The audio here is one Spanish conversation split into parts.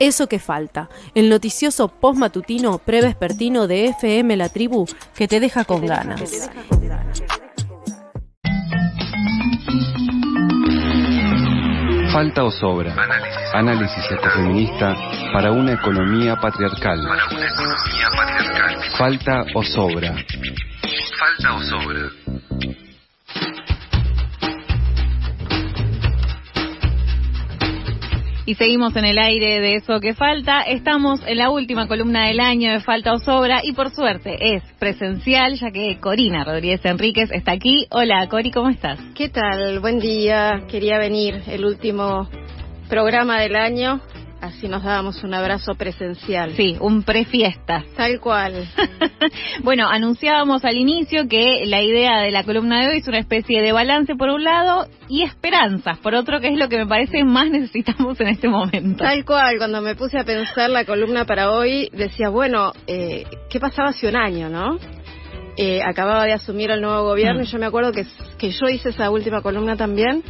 Eso que falta, el noticioso postmatutino prevespertino de FM La Tribu que te deja con ganas. Falta o sobra. Análisis ecofeminista para una economía patriarcal. Falta o sobra. Falta o sobra. Y seguimos en el aire de Eso que Falta. Estamos en la última columna del año de Falta o Sobra y por suerte es presencial, ya que Corina Rodríguez Enríquez está aquí. Hola, Cori, ¿cómo estás? ¿Qué tal? Buen día. Quería venir el último programa del año, así nos dábamos un abrazo presencial. Sí, un prefiesta. Tal cual. Bueno, anunciábamos al inicio que la idea de la columna de hoy es una especie de balance por un lado y esperanzas por otro, que es lo que me parece más necesitamos en este momento. Tal cual, cuando me puse a pensar la columna para hoy, decía, bueno, ¿qué pasaba hace un año, no? Acababa de asumir el nuevo gobierno y yo me acuerdo que yo hice esa última columna también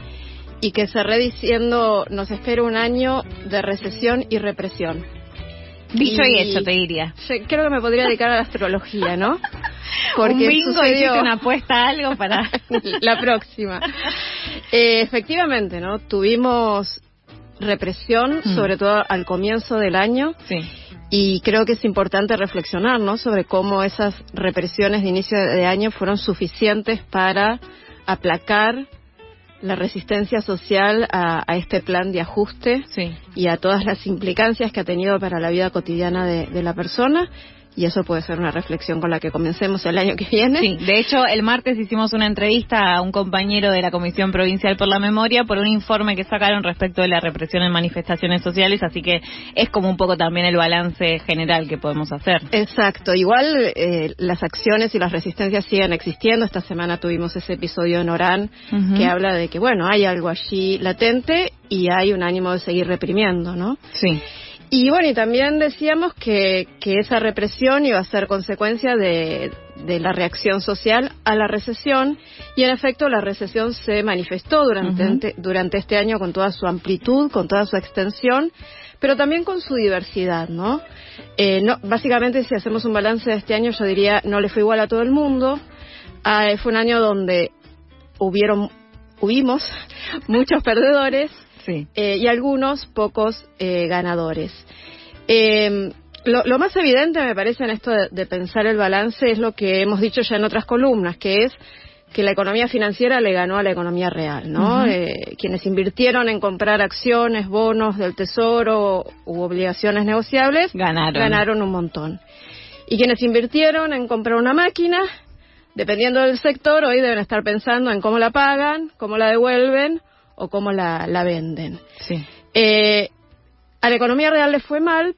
y que cerré diciendo, nos espera un año de recesión y represión. Dicho y hecho, te diría. Yo creo que me podría dedicar a la astrología, ¿no? Porque un bingo, sucedió... hiciste una apuesta a algo para... la próxima. Efectivamente, ¿no? Tuvimos represión, sobre todo al comienzo del año. Sí. Y creo que es importante reflexionar, ¿no? Sobre cómo esas represiones de inicio de año fueron suficientes para aplacar la resistencia social a este plan de ajuste, sí, y a todas las implicancias que ha tenido para la vida cotidiana de la persona. Y eso puede ser una reflexión con la que comencemos el año que viene. Sí, de hecho, el martes hicimos una entrevista a un compañero de la Comisión Provincial por la Memoria por un informe que sacaron respecto de la represión en manifestaciones sociales, así que es como un poco también el balance general que podemos hacer. Exacto, igual las acciones y las resistencias siguen existiendo. Esta semana tuvimos ese episodio en Orán que habla de que, bueno, hay algo allí latente y hay un ánimo de seguir reprimiendo, ¿no? Sí. Y bueno, y también decíamos que esa represión iba a ser consecuencia de la reacción social a la recesión, y en efecto la recesión se manifestó durante este año con toda su amplitud, con toda su extensión, pero también con su diversidad, ¿no? Básicamente, si hacemos un balance de este año, yo diría, no le fue igual a todo el mundo. Fue un año donde hubimos muchos perdedores. Sí. Y algunos pocos ganadores. Lo más evidente, me parece, en esto de pensar el balance es lo que hemos dicho ya en otras columnas, que es que la economía financiera le ganó a la economía real, ¿no? Quienes invirtieron en comprar acciones, bonos del Tesoro u obligaciones negociables ganaron un montón. Y quienes invirtieron en comprar una máquina, dependiendo del sector, hoy deben estar pensando en cómo la pagan, cómo la devuelven o cómo la venden. Sí. A la economía real le fue mal,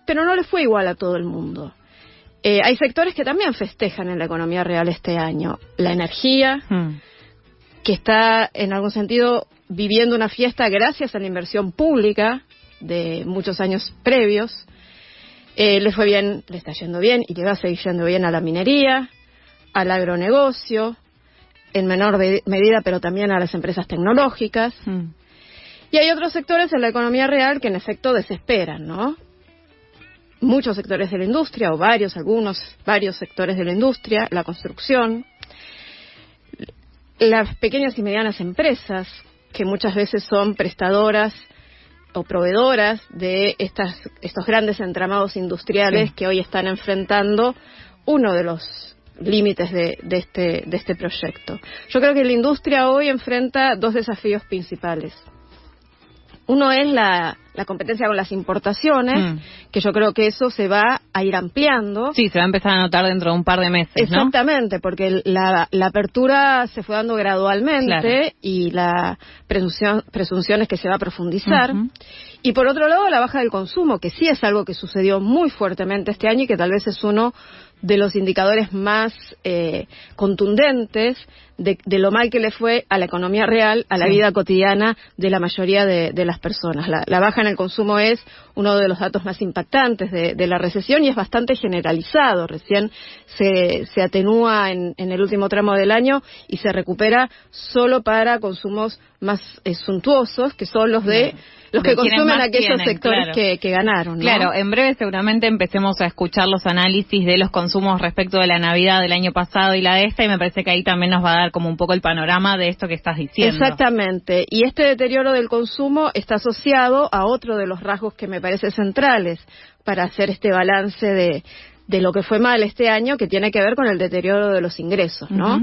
pero no le fue igual a todo el mundo. Hay sectores que también festejan en la economía real este año. La energía, que está en algún sentido viviendo una fiesta gracias a la inversión pública de muchos años previos. Le fue bien, le está yendo bien y le va a seguir yendo bien a la minería, al agronegocio, en menor medida, pero también a las empresas tecnológicas. Y hay otros sectores en la economía real que en efecto desesperan, ¿no? Muchos sectores de la industria, o varios sectores de la industria, la construcción, las pequeñas y medianas empresas, que muchas veces son prestadoras o proveedoras de estos grandes entramados industriales que hoy están enfrentando uno de los límites de este proyecto. Yo creo que la industria hoy enfrenta dos desafíos principales. Uno es la competencia con las importaciones, que yo creo que eso se va a ir ampliando. Sí, se va a empezar a notar dentro de un par de meses, Exactamente, porque la apertura se fue dando gradualmente, y la presunción es que se va a profundizar. Y por otro lado, la baja del consumo, que sí es algo que sucedió muy fuertemente este año y que tal vez es uno de los indicadores más contundentes de lo mal que le fue a la economía real, a la vida cotidiana de la mayoría de las personas. La baja en el consumo es uno de los datos más impactantes de la recesión y es bastante generalizado. Recién se atenúa en el último tramo del año y se recupera solo para consumos más suntuosos, que son los que consumen aquellos sectores que ganaron, ¿no? Claro, en breve seguramente empecemos a escuchar los análisis de los consumos respecto de la Navidad del año pasado y la de esta, y me parece que ahí también nos va a dar como un poco el panorama de esto que estás diciendo. Exactamente, y este deterioro del consumo está asociado a otro de los rasgos que me parece centrales para hacer este balance de lo que fue mal este año, que tiene que ver con el deterioro de los ingresos, ¿no?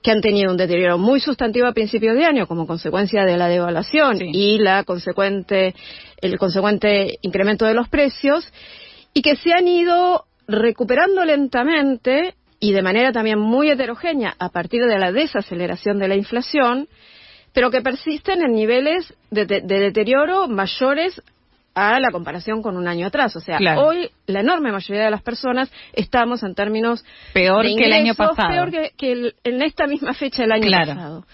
Que han tenido un deterioro muy sustantivo a principios de año como consecuencia de la devaluación y el consecuente incremento de los precios, y que se han ido recuperando lentamente y de manera también muy heterogénea a partir de la desaceleración de la inflación, pero que persisten en niveles de deterioro mayores a la comparación con un año atrás. O sea, hoy la enorme mayoría de las personas estamos en términos peor de ingresos, que el año pasado. Peor que en esta misma fecha del año pasado.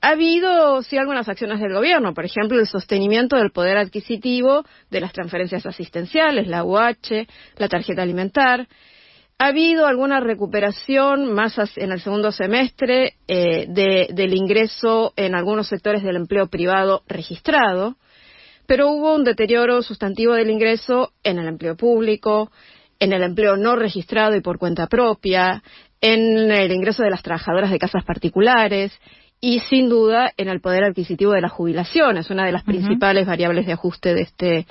Ha habido, sí, algunas acciones del gobierno, por ejemplo, el sostenimiento del poder adquisitivo de las transferencias asistenciales, la UH, la tarjeta alimentar. Ha habido alguna recuperación más en el segundo semestre del ingreso en algunos sectores del empleo privado registrado, pero hubo un deterioro sustantivo del ingreso en el empleo público, en el empleo no registrado y por cuenta propia, en el ingreso de las trabajadoras de casas particulares y, sin duda, en el poder adquisitivo de las jubilaciones, una de las principales variables de ajuste de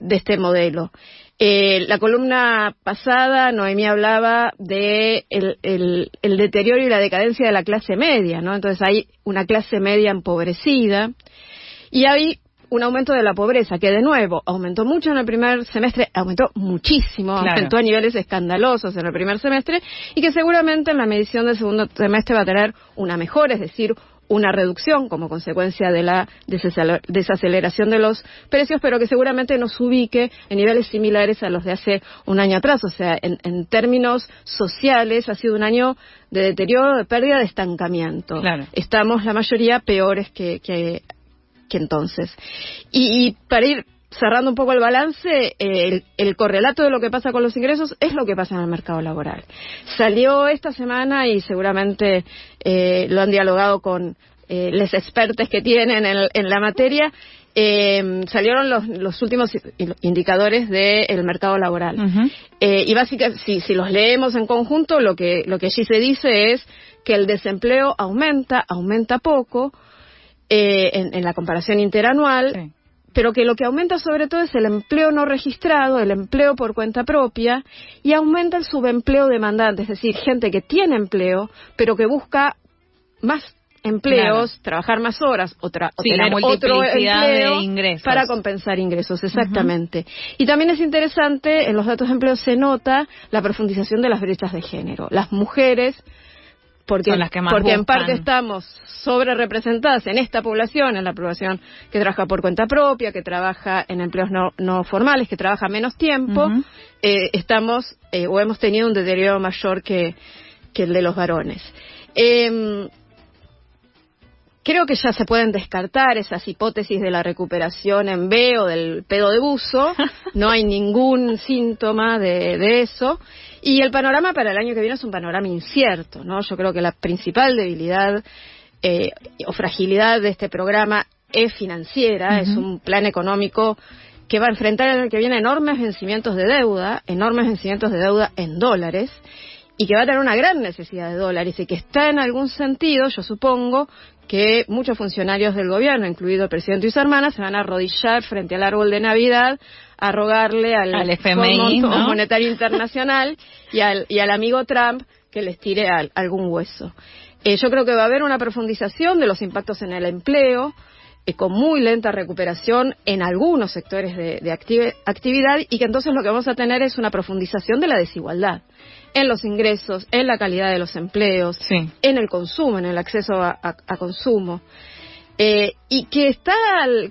este modelo. La columna pasada, Noemí hablaba de el deterioro y la decadencia de la clase media, ¿no? Entonces hay una clase media empobrecida y hay un aumento de la pobreza, que de nuevo aumentó mucho en el primer semestre, aumentó muchísimo, aumentó a niveles escandalosos en el primer semestre, y que seguramente en la medición del segundo semestre va a tener una mejora, es decir, una reducción como consecuencia de la desaceleración de los precios, pero que seguramente nos ubique en niveles similares a los de hace un año atrás. O sea, en términos sociales ha sido un año de deterioro, de pérdida, de estancamiento. Estamos la mayoría peores que entonces. Y para ir cerrando un poco el balance, el correlato de lo que pasa con los ingresos es lo que pasa en el mercado laboral. Salió esta semana y seguramente lo han dialogado con los expertos que tienen en la materia. Salieron los últimos indicadores del mercado laboral. Y básicamente, si los leemos en conjunto, lo que allí se dice es que el desempleo aumenta poco, en la comparación interanual, pero que lo que aumenta sobre todo es el empleo no registrado, el empleo por cuenta propia, y aumenta el subempleo demandante, es decir, gente que tiene empleo, pero que busca más empleos, trabajar más horas o tener otro empleo para compensar ingresos, exactamente. Y también es interesante, en los datos de empleo se nota la profundización de las brechas de género. Las mujeres, porque en parte estamos sobre representadas en esta población, en la población que trabaja por cuenta propia, que trabaja en empleos no formales, que trabaja menos tiempo, estamos o hemos tenido un deterioro mayor que el de los varones. Creo que ya se pueden descartar esas hipótesis de la recuperación en B o del pedo de buzo. No hay ningún síntoma de eso. Y el panorama para el año que viene es un panorama incierto, ¿no? Yo creo que la principal debilidad o fragilidad de este programa es financiera. Es un plan económico que va a enfrentar el año que viene enormes vencimientos de deuda en dólares, y que va a tener una gran necesidad de dólares, y que está en algún sentido, yo supongo, que muchos funcionarios del gobierno, incluido el presidente y sus hermanas, se van a arrodillar frente al árbol de Navidad a rogarle al FMI, Fondo ¿no? Monetario Internacional y al amigo Trump que les tire algún hueso. Yo creo que va a haber una profundización de los impactos en el empleo, con muy lenta recuperación en algunos sectores de actividad, y que entonces lo que vamos a tener es una profundización de la desigualdad en los ingresos, en la calidad de los empleos, en el consumo, en el acceso a consumo. y que está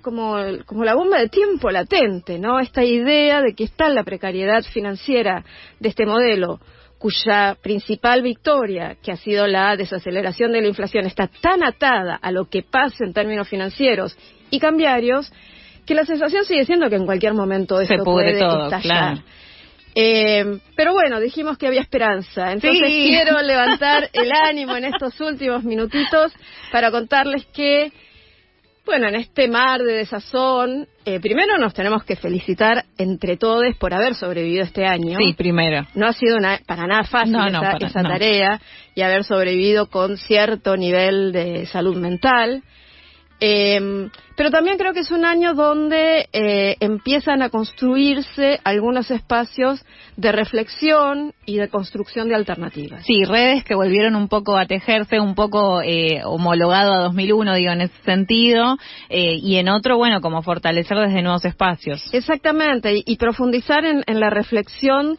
como la bomba de tiempo latente, ¿no? Esta idea de que está la precariedad financiera de este modelo, cuya principal victoria, que ha sido la desaceleración de la inflación, está tan atada a lo que pasa en términos financieros y cambiarios, que la sensación sigue siendo que en cualquier momento esto puede estallar. Claro. Pero bueno, dijimos que había esperanza, entonces quiero levantar el ánimo en estos últimos minutitos para contarles que, bueno, en este mar de desazón, primero nos tenemos que felicitar entre todos por haber sobrevivido este año. Sí, primero. No ha sido para nada fácil esa tarea y haber sobrevivido con cierto nivel de salud mental. Pero también creo que es un año donde empiezan a construirse algunos espacios de reflexión y de construcción de alternativas. Sí, redes que volvieron un poco a tejerse, un poco homologado a 2001, digo, en ese sentido, y en otro, bueno, como fortalecer desde nuevos espacios. Exactamente, y profundizar en la reflexión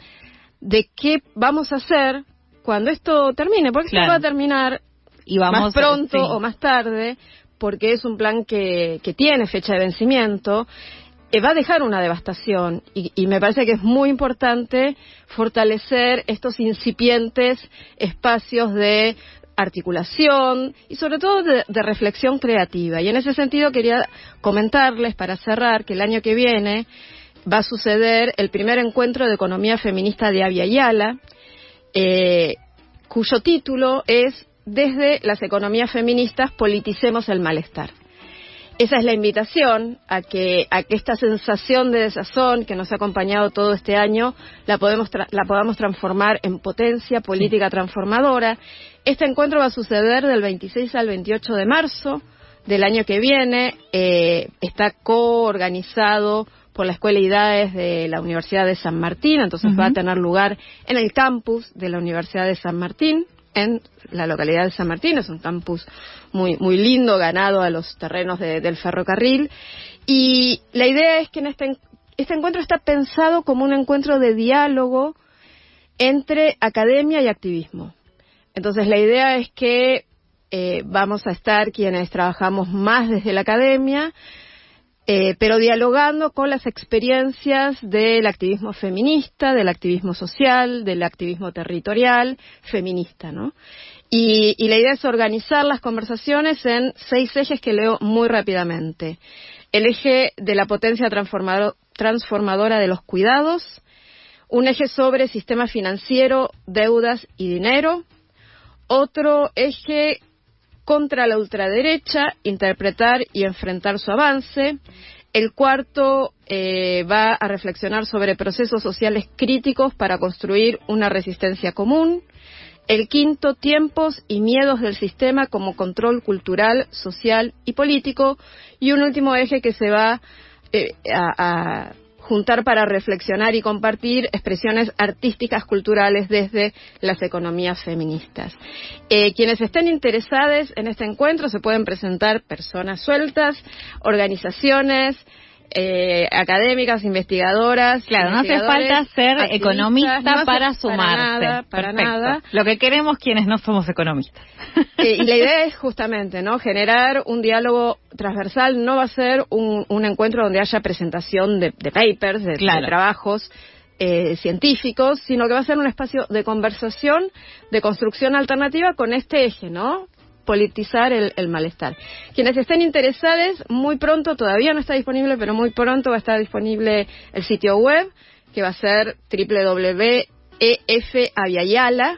de qué vamos a hacer cuando esto termine, porque esto va a terminar y más pronto o más tarde, porque es un plan que tiene fecha de vencimiento, va a dejar una devastación y me parece que es muy importante fortalecer estos incipientes espacios de articulación y sobre todo de reflexión creativa. Y en ese sentido quería comentarles, para cerrar, que el año que viene va a suceder el primer encuentro de economía feminista de Abya Yala, cuyo título es Desde las economías feministas politicemos el malestar. Esa es la invitación a que esta sensación de desazón que nos ha acompañado todo este año la podamos transformar en potencia política transformadora. Este encuentro va a suceder del 26 al 28 de marzo del año que viene. Está coorganizado por la Escuela IDAES de la Universidad de San Martín, entonces va a tener lugar en el campus de la Universidad de San Martín, en la localidad de San Martín. Es un campus muy, muy lindo, ganado a los terrenos del ferrocarril. Y la idea es que en este encuentro está pensado como un encuentro de diálogo entre academia y activismo. Entonces la idea es que vamos a estar quienes trabajamos más desde la academia, pero dialogando con las experiencias del activismo feminista, del activismo social, del activismo territorial feminista, ¿no? Y la idea es organizar las conversaciones en 6 ejes que leo muy rápidamente. El eje de la potencia transformadora de los cuidados, un eje sobre sistema financiero, deudas y dinero, otro eje contra la ultraderecha, interpretar y enfrentar su avance. El cuarto va a reflexionar sobre procesos sociales críticos para construir una resistencia común. El quinto, tiempos y miedos del sistema como control cultural, social y político. Y un último eje que se va a juntar para reflexionar y compartir expresiones artísticas culturales desde las economías feministas. Quienes estén interesados en este encuentro se pueden presentar personas sueltas, organizaciones, académicas, investigadoras. Claro, no hace falta ser economista para sumarse. Para nada. Lo que queremos quienes no somos economistas. Y la idea es justamente, ¿no?, generar un diálogo transversal. No va a ser un encuentro donde haya presentación de papers, de trabajos científicos, sino que va a ser un espacio de conversación, de construcción alternativa con este eje, ¿no?, politizar el malestar. Quienes estén interesados, muy pronto, todavía no está disponible, pero muy pronto va a estar disponible el sitio web, que va a ser www.efabyayala,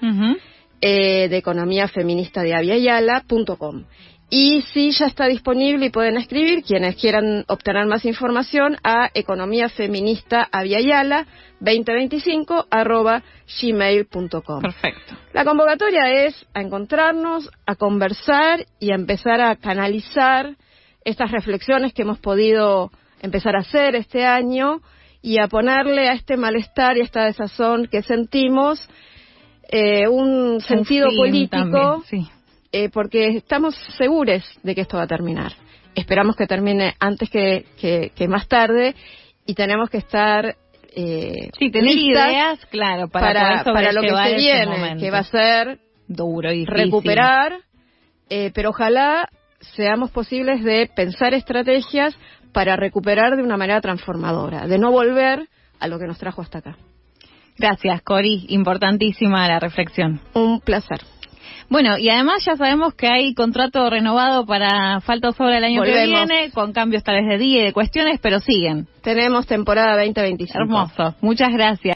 de economía feminista de abyayala.com. Y sí, ya está disponible y pueden escribir, quienes quieran obtener más información, a economiafeministaabyayala2025@gmail.com. Perfecto. La convocatoria es a encontrarnos, a conversar y a empezar a canalizar estas reflexiones que hemos podido empezar a hacer este año y a ponerle a este malestar y a esta desazón que sentimos un sentido político. También, sí. Porque estamos seguros de que esto va a terminar. Esperamos que termine antes que más tarde, y tenemos que estar tener ideas, claro, para lo que se viene, que va a ser duro y difícil. recuperar, pero ojalá seamos posibles de pensar estrategias para recuperar de una manera transformadora, de no volver a lo que nos trajo hasta acá. Gracias, Cori. Importantísima la reflexión. Un placer. Bueno, y además ya sabemos que hay contrato renovado para falta o sobra el año que viene, con cambios tal vez de día y de cuestiones, pero siguen. Tenemos temporada 2025. Hermoso. Muchas gracias.